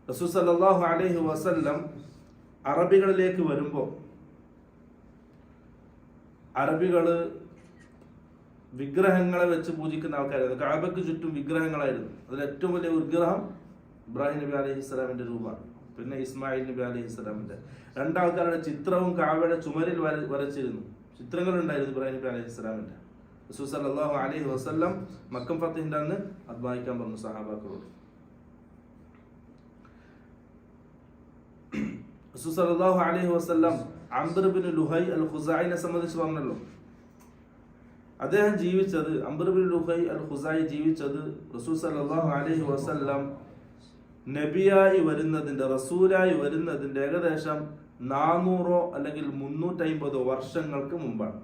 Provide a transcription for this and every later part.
റസൂൽ സല്ലല്ലാഹു അലൈഹി വസല്ലം അറബികളിലേക്ക് വരുമ്പോൾ അറബികള് വിഗ്രഹങ്ങളെ വെച്ച് പൂജിക്കുന്ന ആൾക്കാരായിരുന്നു. കഅബയ്ക്ക് ചുറ്റും വിഗ്രഹങ്ങളായിരുന്നു. അതിൽ ഏറ്റവും വലിയ വിഗ്രഹം ഇബ്രാഹിം നബി അലൈഹി സ്വലാമിന്റെ രൂപമാണ്. പിന്നെ ഇസ്മായിൽ നബി അലൈഹി സ്വലാമിന്റെ രണ്ടാൾക്കാരുടെ ചിത്രവും കഅബയുടെ ചുമരിൽ വരച്ചിരുന്നു. ചിത്രങ്ങൾ ഉണ്ടായിരുന്നു ഇബ്രാഹിം നബി അലൈഹി സ്വലാമിന്റെ. റസൂൽ സല്ലല്ലാഹു അലൈഹി വസല്ലം മക്കം ഫതഹിന്റെ അന്ന് അത് വായിക്കാൻ പറഞ്ഞു സഹാബാക്കളോട്. റസൂൽ സല്ലല്ലാഹു അലൈഹി വസല്ലം അംർ ഇബ്നു ലുഹൈ അൽ ഖുസായിനെ സംബന്ധിച്ച് പറഞ്ഞല്ലോ. അദ്ദേഹം ജീവിച്ചത്, അംർ ഇബ്നു ലുഹൈ അൽ ഖുസായി ജീവിച്ചത് റസൂൽ സല്ലല്ലാഹു അലൈഹി വസല്ലം നബിയായി വരുന്നതിന്റെ, റസൂലായി വരുന്നതിന്റെ ഏകദേശം 400 അല്ലെങ്കിൽ 350 വർഷങ്ങൾക്ക് മുമ്പാണ്.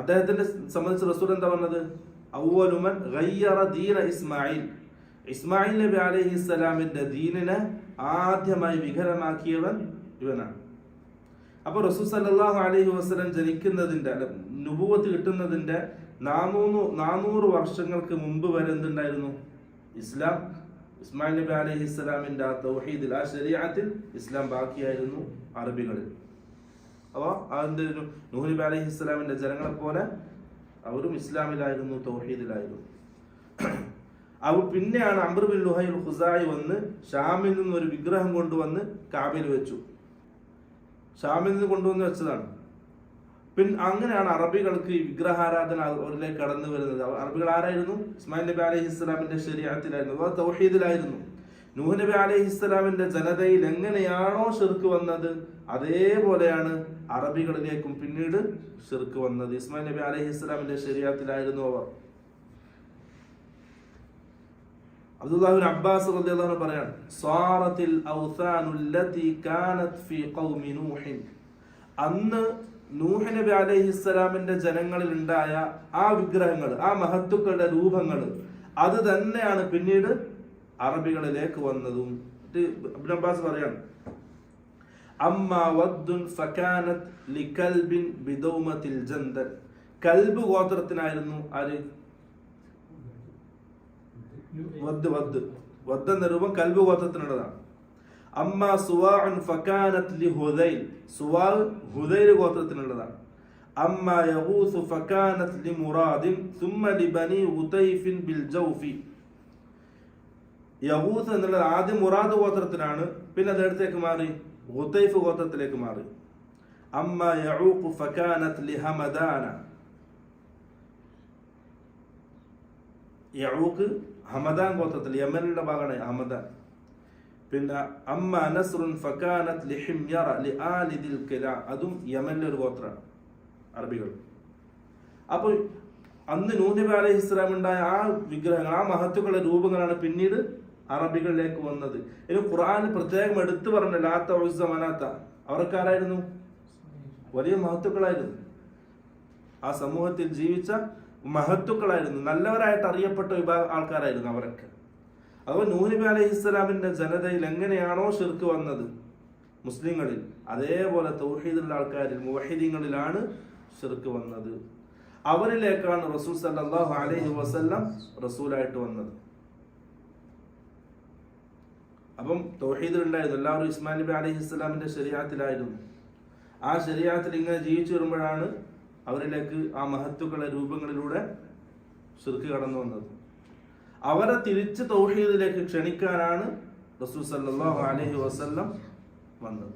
അദ്ദേഹത്തിന്റെ സംബന്ധിച്ച് റസൂൽ എന്താ പറഞ്ഞത്? അവ്വലു മൻ ഗയ്യറ ദീന ഇസ്മായിൽ, ഇസ്മായിൽ നബി അലൈഹി സ്വലാമിന്റെ ദീനിനെ ആദ്യമായി വികലമാക്കിയവൻ ഇവനാണ്. അപ്പൊ റസൂൽ സല്ലല്ലാഹു അലൈഹി വസല്ലം ജനിക്കുന്നതിന്റെ, നുബുവത്ത് കിട്ടുന്നതിന്റെ 400 വർഷങ്ങൾക്ക് മുമ്പ് വരെ എന്തുണ്ടായിരുന്നു? ഇസ്ലാം, ഇസ്മായിൽ നബി അലൈഹി സ്വലാമിന്റെ ആ തൗഹീദിൽ, ആ ശരീഅത്തിൽ ഇസ്ലാം ബാക്കിയായിരുന്നു അറബികളിൽ. അപ്പൊ അതിന്റെ ഒരു നൂഹ് നബി അലൈഹി സ്വലാമിന്റെ ജനങ്ങളെ പോലെ അവരും ഇസ്ലാമിലായിരുന്നു, തൗഹീദിലായിരുന്നു. പിന്നെയാണ് അംർ ബിൻ ലുഹൈ അൽ ഖുസായി വന്ന് ഷാമിൽ നിന്ന് ഒരു വിഗ്രഹം കൊണ്ടുവന്ന് കാബയിൽ വെച്ചു. ഷാമിൽ നിന്ന് കൊണ്ടുവന്ന് വെച്ചതാണ്. പിന്നെ അങ്ങനെയാണ് അറബികൾക്ക് ഈ വിഗ്രഹാരാധന അവരിലേക്ക് കടന്നു വരുന്നത്. അറബികൾ ആരായിരുന്നു? ഇസ്മായിൽ നബി അലൈഹി സ്വലാമിന്റെ ശരീഅത്തിലായിരുന്നു, അഥവാ തൗഹീദിലായിരുന്നു. നൂഹ് നബി അലൈഹി സ്വലാമിന്റെ ജനതയിൽ എങ്ങനെയാണോ ശിർക്ക് വന്നത് അതേപോലെയാണ് അറബികളിലേക്കും പിന്നീട് ശിർക്ക് വന്നത്. ഇസ്മായിൽ നബി അലൈഹി സ്വലാമിന്റെ ശരീഅത്തിലായിരുന്നു അവർ. അബ്ദുല്ലാഹി ഇബ്നു അബ്ബാസ് റളിയല്ലാഹു അൻഹു പറയാണ്, സാറത്തിൽ ഔസാനു ലതി കാനത് ഫീ ഖൗമി നൂഹ്, അന്ന് നൂഹ് നബി അലൈഹിസ്സലാമിന്റെ ജനങ്ങളിൽ ഉണ്ടായ ആ വിഗ്രഹങ്ങൾ, ആ മഹത്തുക്കളുടെ രൂപങ്ങൾ, അത് തന്നെയാണ് പിന്നീട് അറബികളിലേക്ക് വന്നതും. ഇബ്നു അബ്ബാസ് പറയാണ്, അമ്മാ വദ്ദുൻ ഫകാനത് ലികൽബിൻ ബിദൗമത്തിൽ ജന്ദൽ, കൽബ് ഗോത്രത്തിനായിരുന്നു ആര്? വദ് എന്ന രൂപം കൽബ് ഗോത്രത്തിനുള്ളതാണ്. അമ്മാ സുവാഉൻ ഫകാനത് ലിഹുദൈൽ, സുവാ ഹുദൈൽ ഗോത്രത്തിനുള്ളതാണ്. അമ്മാ യഗൂസ് ഫകാനത് ലിമുറാദിൻ സുമ്മ ലിബനി ഉതൈഫിൻ ബിൽ ജൗഫി, യഗൂസ് എന്നുള്ളത് ആദ്യം മുറാദ് ഗോത്രത്തിനാണ്, പിന്നെ അതെടുത്തേക്ക് മാറി ഉതൈഫ് ഗോത്രത്തിലേക്ക് മാറി. അമ്മാ യഊഖ് ഫകാനത് ലിഹമദാന, യഊഖ് ഹമദാൻ ഗോത്രത്തിൽ, യമനിലുള്ള ഭാഗമാണ് ഹമദാൻ. പിന്നെ അമ്മ നസ്റുൻ ഫകാനത് ലിഹിംയറ ലിആലി ദിൽ കിലാ, അതും യമനിലെ ഒരു ഗോത്രമാണ് അറബികൾ. അപ്പോൾ അന്ന് നൂഹ് നബി അലൈഹി സ്വലാം ഉണ്ടായ ആ വിഗ്രഹങ്ങൾ, ആ മഹത്തുക്കളുടെ രൂപങ്ങളാണ് പിന്നീട് അറബികളിലേക്ക് വന്നത്. ഇനി ഖുർആൻ പ്രത്യേകം എടുത്തു പറഞ്ഞ ലാത്ത ഉസ്സ മനാത്ത, അവർക്കാരായിരുന്നു? വലിയ മഹത്തുക്കളായിരുന്നു, ആ സമൂഹത്തിൽ ജീവിച്ച മഹത്തുക്കളായിരുന്നു, നല്ലവരായിട്ട് അറിയപ്പെട്ട വിഭാഗം ആൾക്കാരായിരുന്നു അവരൊക്കെ. അപ്പോൾ നൂഹ് നബി അലൈഹി സ്വലാമിന്റെ ജനതയിൽ എങ്ങനെയാണോ ശിർക്ക് വന്നത് മുസ്ലിങ്ങളിൽ, അതേപോലെ തൗഹീദുള്ള ആൾക്കാരിൽ, മുവഹിദീങ്ങളിലാണ് ശിർക്ക് വന്നത്. അവരിലേക്കാണ് റസൂൽ സല്ലല്ലാഹു അലൈഹി വസല്ലം റസൂലായിട്ട് വന്നത്. അപ്പം തൗഹീദിൽ ഉണ്ടായിരുന്നു, എല്ലാവരും ഇസ്മായിൽ നബി അലൈഹി സ്വലാമിന്റെ ശരീഅത്തിലായിരുന്നു. ആ ശരീഅത്തിൽ ഇങ്ങനെ ജീവിച്ചു വരുമ്പോഴാണ് അവരിലേക്ക് ആ മഹത്തുക്കളുടെ രൂപങ്ങളിലൂടെ ശിർക്ക് കടന്നു വന്നത്. അവരെ തിരിച്ച് തൗഹീദിലേക്ക് ക്ഷണിക്കാനാണ് റസൂൽ സല്ലല്ലാഹു അലൈഹി വസല്ലം വന്നത്.